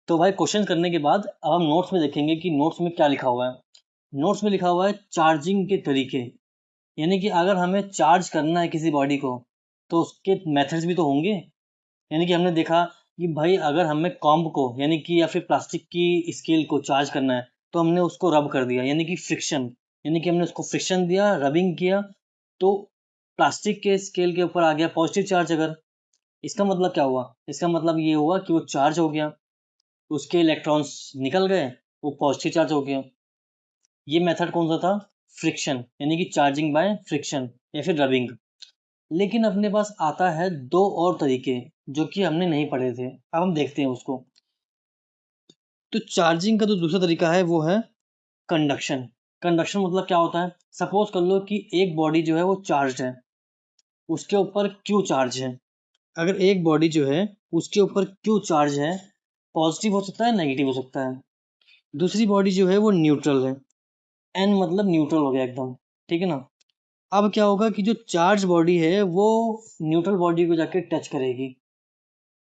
तो भाई क्वेश्चन करने के बाद अब हम नोट्स में देखेंगे कि नोट्स में क्या लिखा हुआ है। नोट्स में लिखा हुआ है चार्जिंग के तरीके, यानी कि अगर हमें चार्ज करना है किसी बॉडी को तो उसके मेथड्स भी तो होंगे। यानी कि हमने देखा कि भाई अगर हमें कॉम्ब को यानी कि या फिर प्लास्टिक की स्केल को चार्ज करना है तो हमने उसको रब कर दिया, यानी कि फ्रिक्शन, यानी कि हमने उसको फ्रिक्शन दिया, रबिंग किया, तो प्लास्टिक के स्केल के ऊपर आ गया पॉजिटिव चार्ज। अगर इसका मतलब क्या हुआ, इसका मतलब ये हुआ कि वो चार्ज हो गया, उसके इलेक्ट्रॉन्स निकल गए, वो पॉजिटिव चार्ज हो गया। ये मेथड कौन सा था, फ्रिक्शन, यानी कि चार्जिंग बाय फ्रिक्शन या फिर रबिंग। लेकिन अपने पास आता है दो और तरीके जो कि हमने नहीं पढ़े थे, अब हम देखते हैं उसको। तो चार्जिंग का जो दूसरा तरीका है वो है कंडक्शन। कंडक्शन मतलब क्या होता है, सपोज कर लो कि एक बॉडी जो है वो चार्ज है, उसके ऊपर क्यू चार्ज है। अगर एक बॉडी जो है उसके ऊपर क्यू चार्ज है, पॉजिटिव हो सकता है नेगेटिव हो सकता है। दूसरी बॉडी जो है वो न्यूट्रल है, एन मतलब न्यूट्रल हो गया एकदम, ठीक है ना। अब क्या होगा कि जो चार्ज बॉडी है वो न्यूट्रल बॉडी को जाके टच करेगी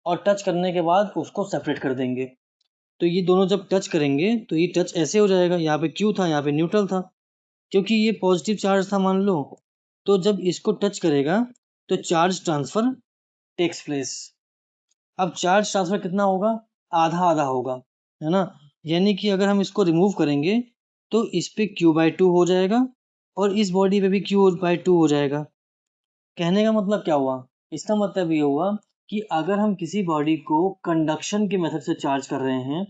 और टच करने के बाद उसको सेपरेट कर देंगे। तो ये दोनों जब टच करेंगे तो ये टच ऐसे हो जाएगा, यहाँ पे क्यू था यहाँ पे न्यूट्रल था, क्योंकि ये पॉजिटिव चार्ज था मान लो। तो जब इसको टच करेगा तो चार्ज ट्रांसफर टेक्स प्लेस। अब चार्ज ट्रांसफर कितना होगा, आधा आधा होगा, है ना। यानी कि अगर हम इसको रिमूव करेंगे तो इस पे Q/2 हो जाएगा और इस बॉडी पे भी Q/2 हो जाएगा। कहने का मतलब क्या हुआ, इसका मतलब ये हुआ कि अगर हम किसी बॉडी को कंडक्शन के मेथड से चार्ज कर रहे हैं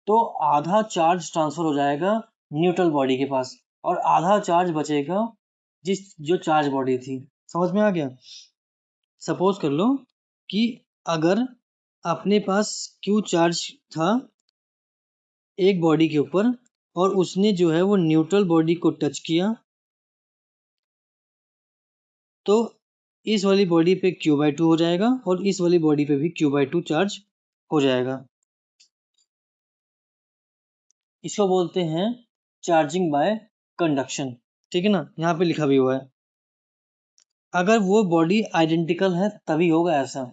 तो आधा चार्ज ट्रांसफर हो जाएगा न्यूट्रल बॉडी के पास और आधा चार्ज बचेगा जिस जो चार्ज बॉडी थी। समझ में आ गया। सपोज कर लो कि अगर अपने पास क्यू चार्ज था एक बॉडी के ऊपर और उसने जो है वो न्यूट्रल बॉडी को टच किया, तो इस वाली बॉडी पे Q/2 हो जाएगा और इस वाली बॉडी पे भी Q/2 चार्ज हो जाएगा। इसको बोलते हैं चार्जिंग बाय कंडक्शन, ठीक है ना, यहाँ पे लिखा भी हुआ है। अगर वो बॉडी आइडेंटिकल है तभी होगा ऐसा,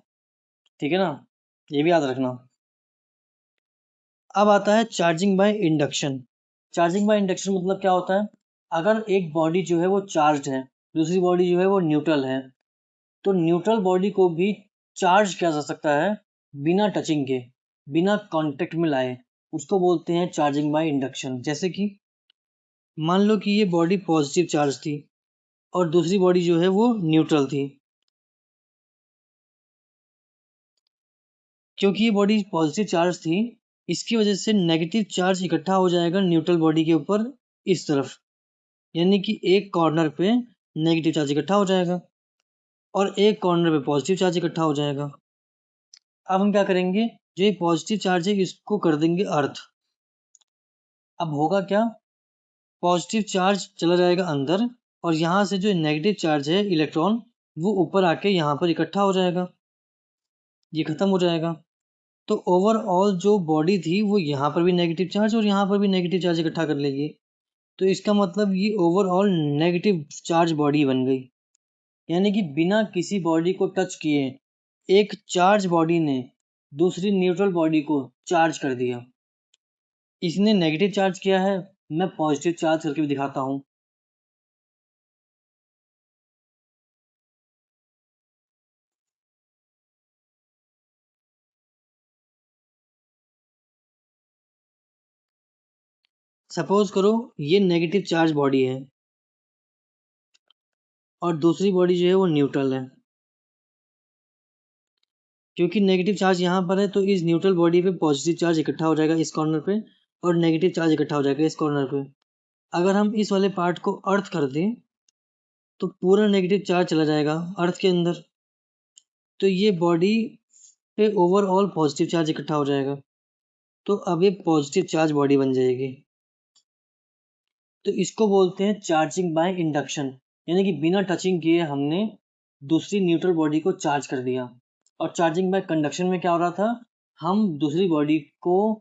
ठीक है ना, ये भी याद रखना। अब आता है charging by induction. Charging by induction मतलब क्या होता है, अगर एक बॉडी जो है वो चार्ज है, दूसरी बॉडी जो है वो न्यूट्रल है, तो न्यूट्रल बॉडी को भी चार्ज किया जा सकता है बिना टचिंग के, बिना कांटेक्ट में लाए। उसको बोलते हैं चार्जिंग बाय इंडक्शन। जैसे कि मान लो कि ये बॉडी पॉजिटिव चार्ज थी और दूसरी बॉडी जो है वो न्यूट्रल थी। क्योंकि ये बॉडी पॉजिटिव चार्ज थी, इसकी वजह से नेगेटिव चार्ज इकट्ठा हो जाएगा न्यूट्रल बॉडी के ऊपर इस तरफ, यानी कि एक कॉर्नर पे नेगेटिव चार्ज इकट्ठा हो जाएगा और एक कॉर्नर पे पॉजिटिव चार्ज इकट्ठा हो जाएगा। अब हम क्या करेंगे, जो ये पॉजिटिव चार्ज है इसको कर देंगे अर्थ। अब होगा क्या, पॉजिटिव चार्ज चला जाएगा अंदर और यहाँ से जो नेगेटिव चार्ज है इलेक्ट्रॉन वो ऊपर आके यहाँ पर इकट्ठा हो जाएगा, ये खत्म हो जाएगा। तो ओवरऑल जो बॉडी थी वो यहाँ पर भी नेगेटिव चार्ज और यहाँ पर भी नेगेटिव चार्ज इकट्ठा कर लेगी। तो इसका मतलब ये ओवरऑल नेगेटिव चार्ज बॉडी बन गई, यानी कि बिना किसी बॉडी को टच किए एक चार्ज बॉडी ने दूसरी न्यूट्रल बॉडी को चार्ज कर दिया। इसने नेगेटिव चार्ज किया है, मैं पॉजिटिव चार्ज करके भी दिखाता हूँ। सपोज करो ये नेगेटिव चार्ज बॉडी है और दूसरी बॉडी जो है वो न्यूट्रल है। क्योंकि नेगेटिव चार्ज यहाँ पर है तो इस न्यूट्रल बॉडी पे पॉजिटिव चार्ज इकट्ठा हो जाएगा इस कॉर्नर पे और नेगेटिव चार्ज इकट्ठा हो जाएगा इस कॉर्नर पे। अगर हम इस वाले पार्ट को अर्थ कर दें तो पूरा नेगेटिव चार्ज चला जाएगा अर्थ के अंदर, तो ये बॉडी पे ओवरऑल पॉजिटिव चार्ज इकट्ठा हो जाएगा। तो अब ये पॉजिटिव चार्ज बॉडी बन जाएगी। तो इसको बोलते हैं चार्जिंग बाय इंडक्शन, यानी कि बिना टचिंग किए हमने दूसरी न्यूट्रल बॉडी को चार्ज कर दिया। और चार्जिंग बाय कंडक्शन में क्या हो रहा था, हम दूसरी बॉडी को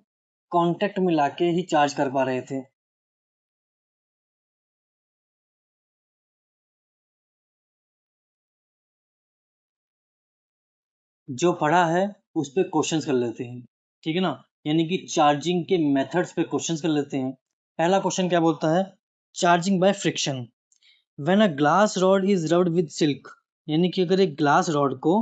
कांटेक्ट में लाके ही चार्ज कर पा रहे थे। जो पढ़ा है उस पे क्वेश्चंस कर लेते हैं, ठीक है ना। यानी कि चार्जिंग के मेथड्स पे क्वेश्चंस कर लेते हैं। पहला क्वेश्चन क्या बोलता है, charging by friction. When a glass rod is rubbed with silk, यानी कि अगर एक ग्लास रॉड को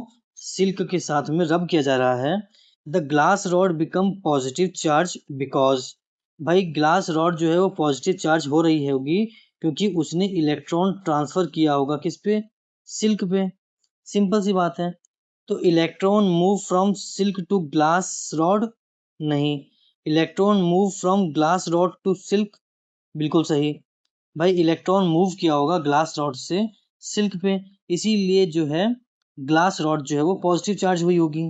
सिल्क के साथ में रब किया जा रहा है, the glass rod become positive charge because, भाई ग्लास रॉड जो है वो पॉजिटिव चार्ज हो रही होगी क्योंकि उसने इलेक्ट्रॉन ट्रांसफर किया होगा किस पे, सिल्क पे। सिंपल सी बात है। तो electron move from silk to glass rod, नहीं, electron move from glass rod to silk, बिल्कुल सही। भाई इलेक्ट्रॉन मूव किया होगा ग्लास रॉड से सिल्क पे, इसीलिए जो है ग्लास रॉड जो है वो पॉजिटिव चार्ज हुई होगी।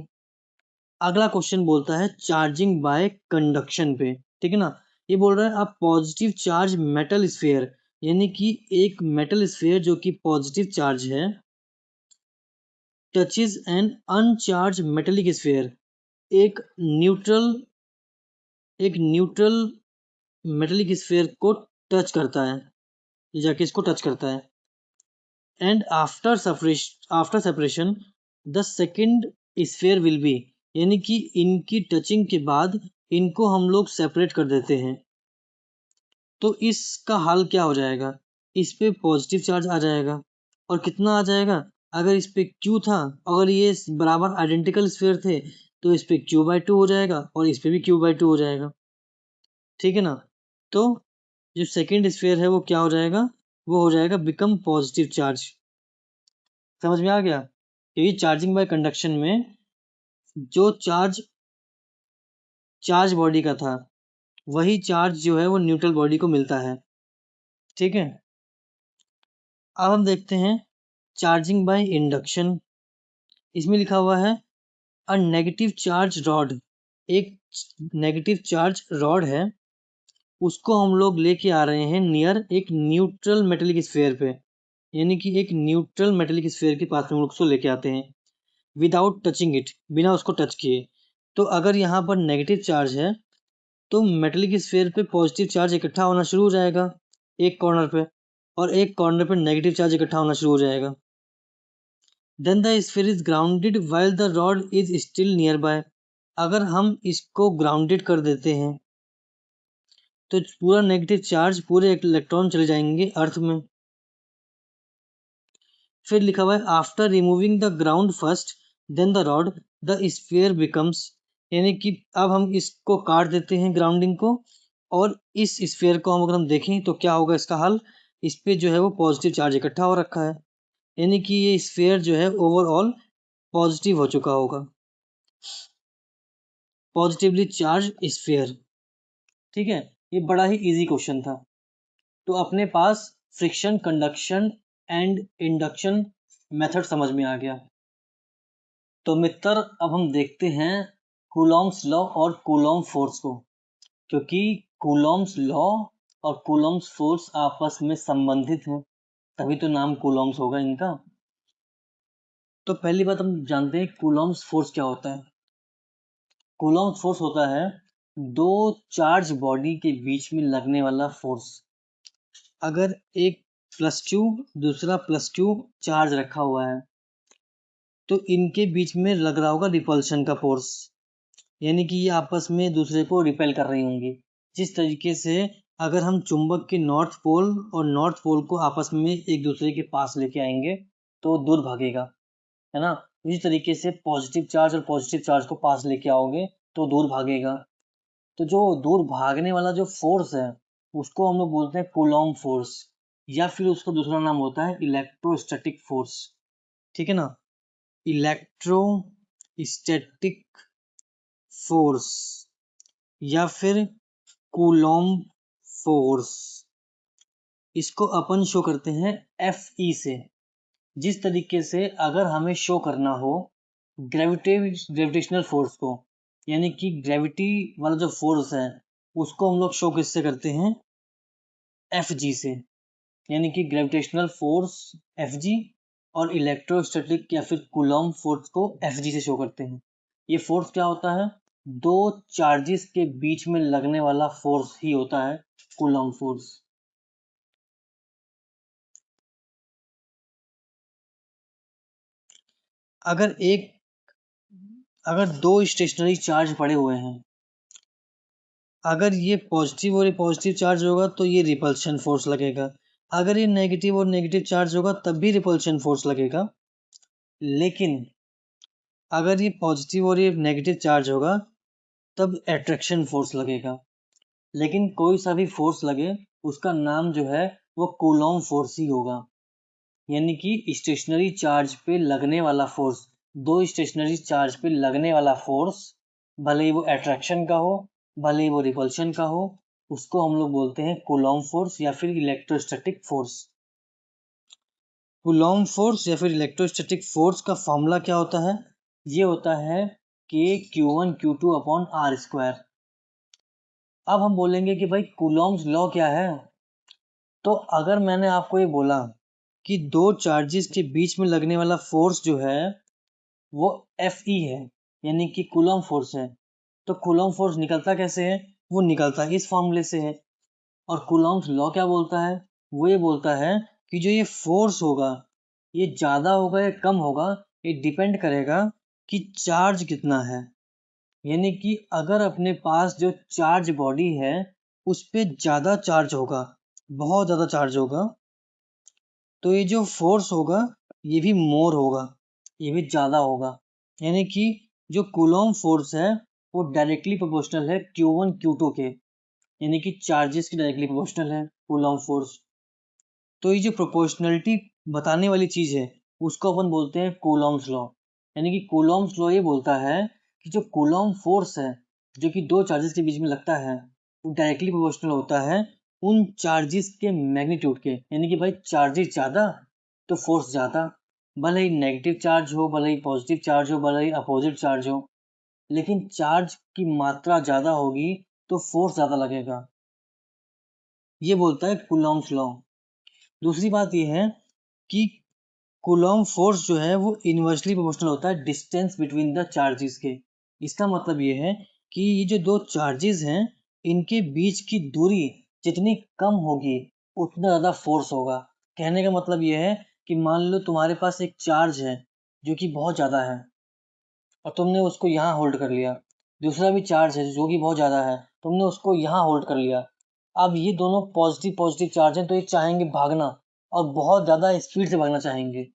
अगला क्वेश्चन बोलता है चार्जिंग बाय कंडक्शन पे, ठीक है ना। ये बोल रहा है अब पॉजिटिव चार्ज मेटल स्फीयर, यानी कि एक मेटल स्फीयर जो कि पॉजिटिव चार्ज है, touches an uncharged metallic sphere, एक न्यूट्रल एक न्यूट्रल मेटेलिक स्फीयर को टच करता है, ये जाके इसको टच करता है। And after separation the second sphere will be, यानी कि इनकी टचिंग के बाद इनको हम लोग सेपरेट कर देते हैं, तो इसका हल क्या हो जाएगा, इस पे पॉजिटिव चार्ज आ जाएगा। और कितना आ जाएगा, अगर इस पे क्यू था, अगर ये बराबर आइडेंटिकल स्फीयर थे तो इस पे Q/2 हो जाएगा और इस पे भी Q/2 हो जाएगा, ठीक है ना। तो जो सेकंड स्फीयर है वो क्या हो जाएगा, वो हो जाएगा बिकम पॉजिटिव चार्ज। समझ में आ गया, क्योंकि चार्जिंग बाय कंडक्शन में जो चार्ज चार्ज बॉडी का था वही चार्ज जो है वो न्यूट्रल बॉडी को मिलता है, ठीक है। अब हम देखते हैं चार्जिंग बाय इंडक्शन। इसमें लिखा हुआ है अ नेगेटिव चार्ज रॉड, एक नेगेटिव चार्ज रॉड है, उसको हम लोग लेके आ रहे हैं नियर एक न्यूट्रल मेटेलिक स्फीयर पे, यानी कि एक न्यूट्रल मेटेलिक स्फीयर के पास में हम लोग उसको लेके आते हैं विदाउट टचिंग इट, बिना उसको टच किए। तो अगर यहाँ पर नेगेटिव चार्ज है तो मेटेलिक स्फीयर पे पॉजिटिव चार्ज इकट्ठा होना शुरू हो जाएगा एक कॉर्नर पे, और एक कॉर्नर पे नेगेटिव चार्ज इकट्ठा होना शुरू हो जाएगा। Then the sphere is grounded while the rod is still near by. अगर हम इसको ग्राउंडेड कर देते हैं तो पूरा नेगेटिव चार्ज, पूरे इलेक्ट्रॉन चले जाएंगे अर्थ में। फिर लिखा हुआ है after removing the ground first then the rod the sphere becomes, यानी कि अब हम इसको काट देते हैं ग्राउंडिंग को, और इस स्फीयर को हम अगर हम देखें तो क्या होगा इसका हल, इस पे जो है वो पॉजिटिव चार्ज इकट्ठा हो रखा है, यानी कि ये स्फीयर जो है ओवरऑल पॉजिटिव हो चुका होगा, पॉजिटिवली चार्ज स्फीयर, ठीक है। ये बड़ा ही इजी क्वेश्चन था। तो अपने पास friction, conduction and induction method समझ में आ गया। तो मित्र अब हम देखते हैं कूलॉम्स लॉ और कूलॉम फोर्स को, क्योंकि कूलॉम्स लॉ और कूलॉम्स फोर्स आपस में संबंधित हैं, तभी तो नाम कूलॉम्स होगा इनका। तो पहली बात हम जानते हैं कूलॉम्स फोर्स क्या होता है। कूलॉम्स फोर्स होता है दो चार्ज बॉडी के बीच में लगने वाला फोर्स। अगर एक +2 दूसरा +2 चार्ज रखा हुआ है तो इनके बीच में लग रहा होगा रिपल्शन का फोर्स, यानी कि ये आपस में दूसरे को रिपेल कर रही होंगी। जिस तरीके से अगर हम चुंबक के नॉर्थ पोल और नॉर्थ पोल को आपस में एक दूसरे के पास लेके आएंगे तो दूर भागेगा, है ना। इसी तरीके से पॉजिटिव चार्ज और पॉजिटिव चार्ज को पास लेके आओगे तो दूर भागेगा। तो जो दूर भागने वाला जो फोर्स है उसको हम लोग बोलते हैं कूलॉम फोर्स, या फिर उसका दूसरा नाम होता है इलेक्ट्रोस्टैटिक फोर्स, ठीक है ना। इलेक्ट्रोस्टैटिक फोर्स या फिर कूलॉम फोर्स, इसको अपन शो करते हैं Fe से। जिस तरीके से अगर हमें शो करना हो ग्रेविटेशनल फोर्स को, यानी कि ग्रेविटी वाला जो फोर्स है उसको हम लोग शो किससे करते हैं, Fg से, यानी कि ग्रेविटेशनल फोर्स Fg और इलेक्ट्रोस्टैटिक या फिर कूलॉम फोर्स को Fg से शो करते हैं। ये फोर्स क्या होता है, दो चार्जेस के बीच में लगने वाला फोर्स ही होता है कूलॉम फोर्स। अगर दो स्टेशनरी चार्ज पड़े हुए हैं अगर ये पॉजिटिव और ये पॉजिटिव चार्ज होगा तो ये रिपल्शन फोर्स लगेगा, अगर ये नेगेटिव और नेगेटिव चार्ज होगा तब भी रिपल्शन फोर्स लगेगा। लेकिन अगर ये पॉजिटिव और ये नेगेटिव चार्ज होगा तब अट्रैक्शन फोर्स लगेगा। लेकिन कोई सा भी फोर्स लगे उसका नाम जो है वो कूलॉम फोर्स ही होगा, यानी कि स्टेशनरी चार्ज पे लगने वाला फोर्स, दो स्टेशनरी चार्ज पे लगने वाला फोर्स, भले ही वो अट्रैक्शन का हो भले ही वो रिपल्शन का हो, उसको हम लोग बोलते हैं कूलॉम फोर्स या फिर इलेक्ट्रोस्टैटिक फोर्स। कूलॉम फोर्स या फिर इलेक्ट्रोस्टैटिक फोर्स का फॉर्मूला क्या होता है? ये होता है के Q1 Q2 upon r square. अब हम बोलेंगे कि भाई कूलॉम्स लॉ क्या है? तो अगर मैंने आपको ये बोला कि दो चार्जेस के बीच में लगने वाला फोर्स जो है वो Fe है, यानी कि कूलॉम फोर्स है, तो कूलॉम फोर्स निकलता कैसे है? वो निकलता इस फॉर्मूले से है। और कूलॉम्स लॉ क्या बोलता है? वो ये बोलता है कि जो ये फोर्स होगा ये ज़्यादा होगा या कम होगा, ये डिपेंड करेगा कि चार्ज कितना है। यानी कि अगर अपने पास जो चार्ज बॉडी है उस पे ज़्यादा चार्ज होगा, बहुत ज़्यादा चार्ज होगा, तो ये जो फोर्स होगा ये भी मोर होगा, ये भी ज़्यादा होगा। यानी कि जो कूलॉम फोर्स है वो डायरेक्टली प्रोपोर्शनल है Q1 Q2 के, यानी कि चार्जेस की डायरेक्टली प्रोपोर्शनल है कूलॉम फोर्स। तो ये जो प्रोपोर्शनलिटी बताने वाली चीज़ है उसको अपन बोलते हैं कूलॉम्स लॉ। यानी कि कूलॉम्स लॉ ये बोलता है कि जो कूलॉम फोर्स है जो कि दो चार्जेस के बीच में लगता है वो डायरेक्टली प्रोपोर्शनल होता है उन चार्जेस के मैग्नीट्यूड के। यानी कि भाई चार्जेस ज़्यादा तो फोर्स ज़्यादा, भले ही नेगेटिव चार्ज हो भले ही पॉजिटिव चार्ज हो भले ही अपोजिट चार्ज हो, लेकिन चार्ज की मात्रा ज़्यादा होगी तो फोर्स ज़्यादा लगेगा। ये बोलता है कूलॉम्स लॉ। दूसरी बात ये है कि कूलॉम फोर्स जो है वो इन्वर्सली प्रोपोर्शनल होता है डिस्टेंस बिटवीन द चार्जेस के। इसका मतलब ये है कि ये जो दो चार्जेस हैं इनके बीच की दूरी जितनी कम होगी उतना ज़्यादा फोर्स होगा। कहने का मतलब ये है कि मान लो तुम्हारे पास एक चार्ज है जो कि बहुत ज़्यादा है और तुमने उसको यहाँ होल्ड कर लिया, दूसरा भी चार्ज है जो कि बहुत ज़्यादा है, तुमने उसको यहाँ होल्ड कर लिया। अब ये दोनों पॉजिटिव पॉजिटिव चार्ज हैं तो ये चाहेंगे भागना और बहुत ज़्यादा स्पीड से भागना चाहेंगे।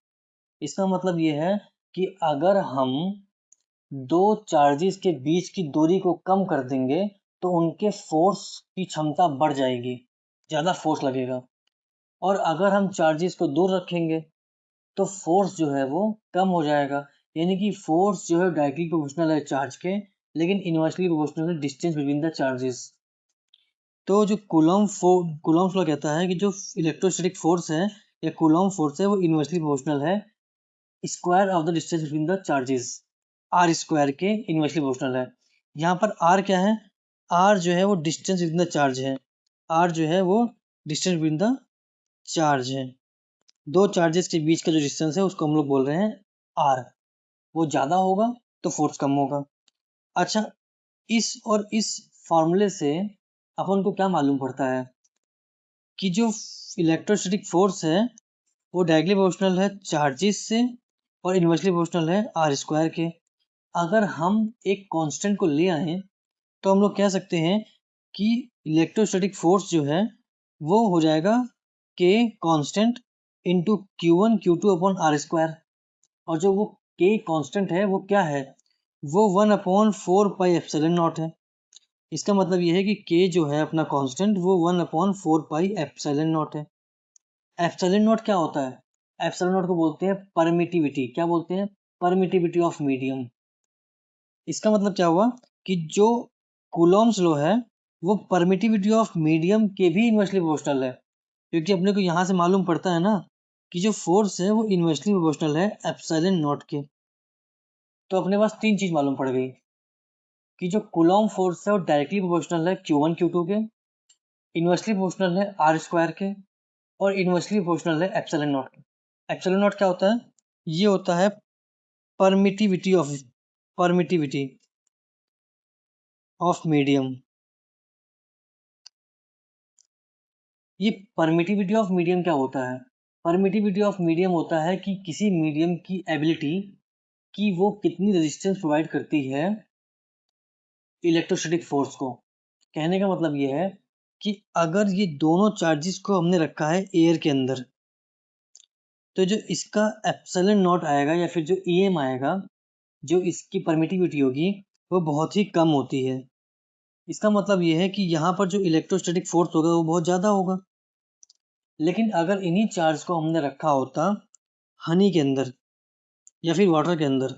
इसका मतलब ये है कि अगर हम दो चार्जेस के बीच की दूरी को कम कर देंगे तो उनके फोर्स की क्षमता बढ़ जाएगी, ज़्यादा फोर्स लगेगा। और अगर हम चार्जेस को दूर रखेंगे तो फोर्स जो है वो कम हो जाएगा। यानी कि फोर्स जो है डायरेक्टली प्रोपोर्शनल है चार्ज के, लेकिन इनवर्सली प्रोपोर्शनल है डिस्टेंस बिटवीन द चार्जेस। तो जो कूलॉम्स लॉ कहता है कि जो इलेक्ट्रोस्टैटिक फोर्स है या कूलॉम फोर्स है वो इनवर्सली प्रोपोर्शनल है square of the distance between the charges, r square के इनवर्सली प्रोपोर्शनल है। यहाँ पर आर क्या है? आर जो है वो डिस्टेंस बिटवीन द चार्ज है, आर जो है वो डिस्टेंस बिटवीन द चार्ज है। दो चार्जेस के बीच का जो डिस्टेंस है उसको हम लोग बोल रहे हैं आर। वो ज़्यादा होगा तो फोर्स कम होगा। अच्छा, इस और इस फॉर्मूले से अपन को क्या मालूम पड़ता है कि जो इलेक्ट्रोस्टैटिक फोर्स है वो डायरेक्टली प्रोपोर्शनल है चार्जेस से और इन्वर्सली प्रोपोर्शनल है आर स्क्वायर के। अगर हम एक कांस्टेंट को ले आए तो हम लोग कह सकते हैं कि इलेक्ट्रोस्टैटिक फोर्स जो है वो हो जाएगा के constant into Q1 Q2 upon r square. और जो वो के कांस्टेंट है वो क्या है? वो 1/4 पाई एप्सिलॉन नॉट है। इसका मतलब ये है कि के जो है अपना कांस्टेंट वो 1/4 पाई एप्सिलॉन नॉट है। एप्सिलॉन नॉट क्या होता है? एप्सिलॉन नॉट को बोलते हैं परमिटिविटी। क्या बोलते हैं? Permittivity of medium. इसका मतलब क्या हुआ कि जो कूलॉम्स लॉ है वो परमिटिविटी ऑफ मीडियम के भी इन्वर्सली प्रोपोर्शनल है, क्योंकि अपने को यहाँ से मालूम पड़ता है ना कि जो फोर्स है वो इन्वर्सली प्रोपोर्शनल है एप्सिलॉन नॉट के। तो अपने पास तीन चीज मालूम पड़ गई कि जो कूलॉम फोर्स है वो डायरेक्टली प्रोपोर्शनल है Q1 Q2 के, इन्वर्सली प्रोपोर्शनल है आर स्क्वायर के, और इन्वर्सली प्रोपोर्शनल है एप्सिलॉन नॉट के। एप्सिलॉन नॉट क्या होता है? ये होता है परमिटिविटी ऑफ मीडियम। ये परमिटिविटी ऑफ मीडियम क्या होता है? परमिटिविटी ऑफ मीडियम होता है कि किसी मीडियम की एबिलिटी कि वो कितनी रेजिस्टेंस प्रोवाइड करती है इलेक्ट्रोस्टैटिक फोर्स को। कहने का मतलब ये है कि अगर ये दोनों चार्जेस को हमने रखा है एयर के अंदर, तो जो इसका एप्सिलॉन नॉट आएगा या फिर जो ईएम आएगा, जो इसकी परमिटिविटी होगी, वो बहुत ही कम होती है। इसका मतलब ये है कि यहाँ पर जो इलेक्ट्रोस्टैटिक फोर्स होगा वो बहुत ज़्यादा होगा। लेकिन अगर इन्हीं चार्ज को हमने रखा होता हनी के अंदर या फिर वाटर के अंदर,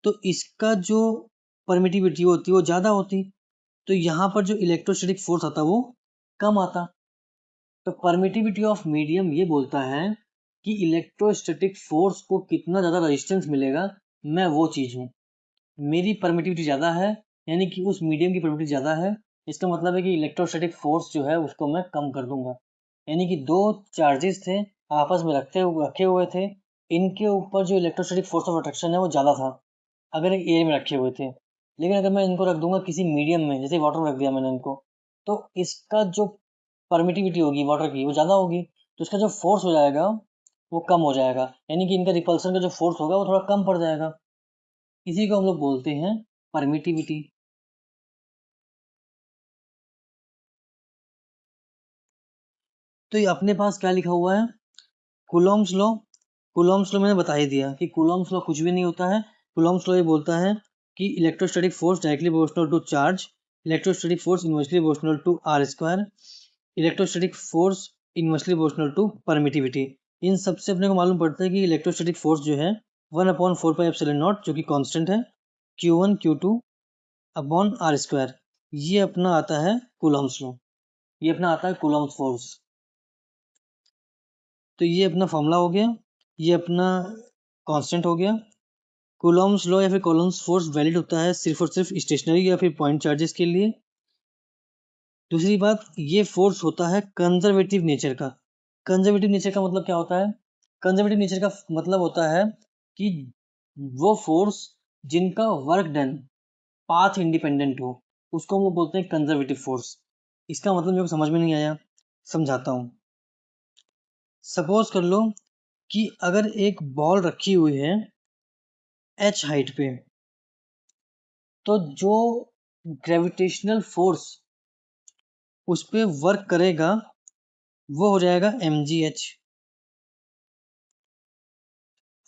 तो इसका जो परमिटिविटी होती वो ज़्यादा होती, तो यहाँ पर जो इलेक्ट्रोस्टैटिक फोर्स आता वो कम आता। तो परमिटिविटी ऑफ मीडियम ये बोलता है कि इलेक्ट्रोस्टैटिक फोर्स को कितना ज़्यादा रेजिस्टेंस मिलेगा, मैं वो चीज़ हूँ। मेरी परमिटिविटी ज़्यादा है, यानी कि उस मीडियम की परमिटिविटी ज़्यादा है। इसका मतलब है कि इलेक्ट्रोस्टैटिक फोर्स जो है उसको मैं कम कर दूंगा। यानी कि दो चार्जेस थे, आपस में रखे हुए थे, इनके ऊपर जो इलेक्ट्रोस्टैटिक फोर्स ऑफ अट्रैक्शन है वो ज़्यादा था अगर एक एयर में रखे हुए थे। लेकिन अगर मैं इनको रख दूंगा किसी मीडियम में, जैसे वाटर में रख दिया मैंने इनको, तो इसका जो परमिटिविटी होगी वाटर की वो ज़्यादा होगी, तो इसका जो फोर्स हो जाएगा वो कम हो जाएगा। यानी कि इनका रिपल्सन का जो फोर्स होगा वो थोड़ा कम पड़ जाएगा। इसी को हम लोग बोलते हैं परमिटिविटी। तो ये अपने पास क्या लिखा हुआ है, कूलॉम्स लॉ। कूलॉम्स लॉ मैंने बता ही दिया कि कूलॉम्स लॉ कुछ भी नहीं होता है। कूलॉम्स लॉ ये बोलता है कि electrostatic force directly proportional to charge, electrostatic force inversely proportional to R square, electrostatic force inversely proportional to permittivity. इन सबसे अपने को मालूम पड़ता है कि इलेक्ट्रोस्टैटिक फोर्स जो है 1/4πε0 जो कि कांस्टेंट है, Q1 Q2 upon r square, ये अपना आता है कूलॉम्स लॉ, ये अपना आता है कूलॉम्स फोर्स। तो ये अपना फॉर्मूला हो गया, ये अपना कांस्टेंट हो गया। कूलॉम्स लॉ या फिर कूलॉम्स फोर्स वैलिड होता है सिर्फ और सिर्फ स्टेशनरी या फिर पॉइंट चार्जेस के लिए। दूसरी बात, ये फोर्स होता है कंजर्वेटिव नेचर का। कंजर्वेटिव नेचर का मतलब क्या होता है, कंजर्वेटिव नेचर का मतलब होता है कि वो फोर्स जिनका वर्क डन पाथ इंडिपेंडेंट हो, उसको हम लोग बोलते हैं कंजर्वेटिव फोर्स। इसका मतलब मेरे को समझ में नहीं आया, समझाता हूँ। सपोज कर लो कि अगर एक बॉल रखी हुई है h हाइट पे, तो जो ग्रेविटेशनल फोर्स उस पे वर्क करेगा वो हो जाएगा mgh।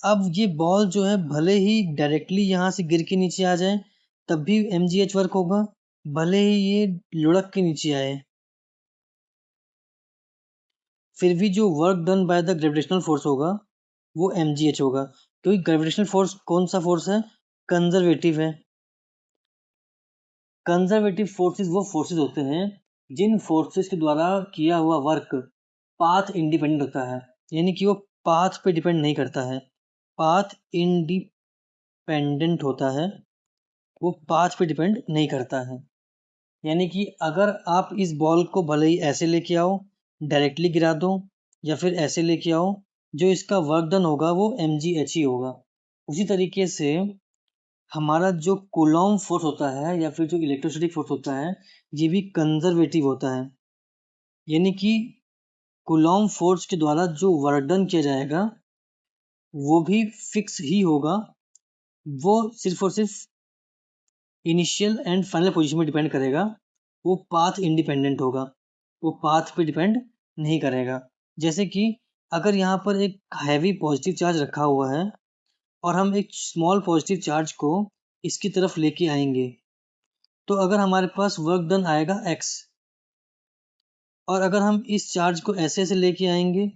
अब ये बॉल जो है भले ही डायरेक्टली यहाँ से गिर के नीचे आ जाए तब भी mgh वर्क होगा, भले ही ये लुढ़क के नीचे आए फिर भी जो work done by the gravitational force होगा वो mgh होगा, क्योंकि ग्रेविटेशनल फोर्स कौन सा फोर्स है, कंजर्वेटिव है। कंजर्वेटिव फोर्सेस वो फोर्सेस होते हैं जिन फोर्सेस के द्वारा किया हुआ वर्क पाथ इंडिपेंडेंट होता है, यानी कि वो पाथ पे डिपेंड नहीं करता है, पाथ इंडिपेंडेंट होता है, वो पाथ पे डिपेंड नहीं करता है। यानी कि अगर आप इस बॉल को भले ही ऐसे लेके आओ, डायरेक्टली गिरा दो, या फिर ऐसे लेके आओ, जो इसका वर्क डन होगा वो mgh ही होगा। उसी तरीके से हमारा जो कूलॉम फोर्स होता है या फिर जो इलेक्ट्रोस्टैटिक फोर्स होता है, ये भी कंजर्वेटिव होता है। यानी कि कूलॉम फोर्स के द्वारा जो वर्क डन किया जाएगा वो भी फिक्स ही होगा, वो सिर्फ और सिर्फ इनिशियल एंड फाइनल पोजीशन में डिपेंड करेगा, वो पाथ इंडिपेंडेंट होगा, वो पाथ पे डिपेंड नहीं करेगा। जैसे कि अगर यहाँ पर एक हैवी पॉजिटिव चार्ज रखा हुआ है और हम एक स्मॉल पॉजिटिव चार्ज को इसकी तरफ लेके आएंगे, तो अगर हमारे पास वर्क डन आएगा x, और अगर हम इस चार्ज को ऐसे ऐसे लेके आएंगे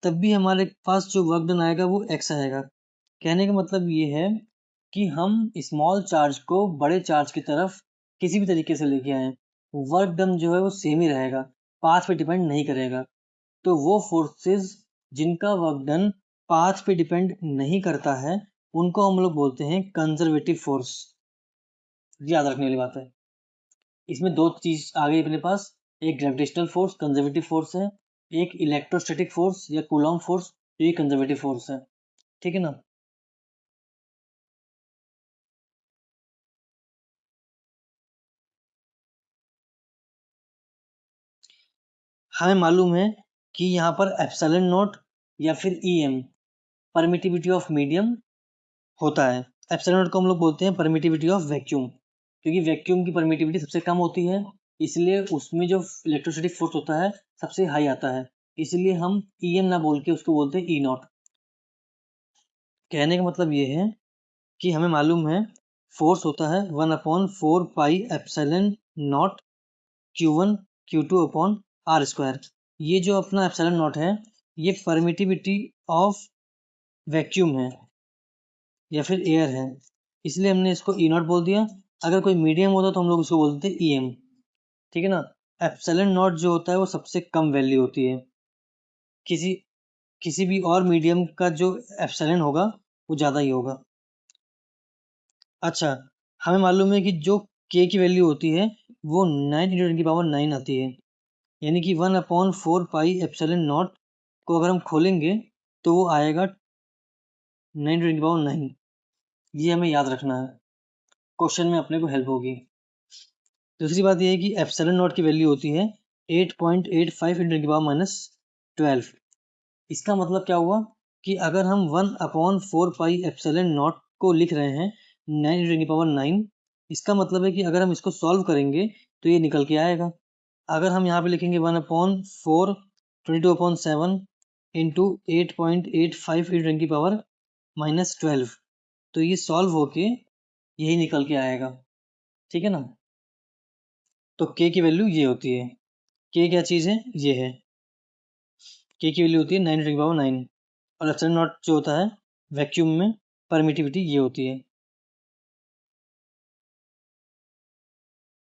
तब भी हमारे पास जो वर्क डन आएगा वो x आएगा। कहने का मतलब ये है कि हम स्मॉल चार्ज को बड़े चार्ज की तरफ किसी भी तरीके से लेके आए, वर्क डन जो है वो सेम ही रहेगा, पाथ पे डिपेंड नहीं करेगा। तो वो फोर्सेस जिनका वर्क डन पाथ पे डिपेंड नहीं करता है उनको हम लोग बोलते हैं कंजर्वेटिव फोर्स। याद रखने वाली बात है। इसमें दो चीज आ गई अपने पास, एक ग्रेविटेशनल फोर्स कंजर्वेटिव फोर्स है, एक इलेक्ट्रोस्टैटिक फोर्स या कूलॉम फोर्स जो ये कंजर्वेटिव फोर्स है। ठीक है ना। हमें मालूम है कि यहाँ पर एप्सिलॉन नॉट या फिर ईएम परमिटिविटी ऑफ मीडियम होता है। एप्सिलॉन नॉट को हम लोग बोलते हैं परमिटिविटी ऑफ वैक्यूम, क्योंकि वैक्यूम की परमिटिविटी सबसे कम होती है। इसलिए उसमें जो इलेक्ट्रोस्टैटिक फोर्स होता है सबसे हाई आता है, इसलिए हम EM ना बोल के उसको बोलते हैं E0। कहने का मतलब ये है कि हमें मालूम है फोर्स होता है 1/4 pi epsilon naught Q1 Q2 upon r square. ये जो अपना एप्सिलॉन नॉट है ये परमिटिविटी ऑफ वैक्यूम है या फिर एयर है, इसलिए हमने इसको E0 बोल दिया। अगर कोई मीडियम होता तो हम लोग उसको बोलते हैं EM। ठीक है ना। एप्सिलॉन नॉट जो होता है वो सबसे कम वैल्यू होती है, किसी किसी भी और मीडियम का जो एप्सिलॉन होगा वो ज़्यादा ही होगा। अच्छा, हमें मालूम है कि जो k की वैल्यू होती है वो 9 × 10⁹ आती है, यानी कि 1/4 पाई एप्सिलॉन नॉट को अगर हम खोलेंगे तो वो आएगा 9 × 10⁹। ये हमें याद रखना है, क्वेश्चन में अपने को हेल्प होगी। दूसरी बात ये है कि एप्सिलॉन नॉट की वैल्यू होती है 8.85 × 10⁻12। इसका मतलब क्या हुआ कि अगर हम 1/4 पाई एप्सिलॉन नॉट को लिख रहे हैं 9 × 10⁹, इसका मतलब है कि अगर हम इसको सॉल्व करेंगे तो ये निकल के आएगा। अगर हम यहाँ पे लिखेंगे 1/4 22/7 इंटू 8.85 × 10⁻12, तो ये सॉल्व होके यही निकल के आएगा। ठीक है ना। तो k की वैल्यू ये होती है। k क्या चीज़ है, ये है। k की वैल्यू होती है 9 × 10⁻9 और एप्सिलॉन नॉट जो होता है वैक्यूम में परमिटिविटी ये होती है।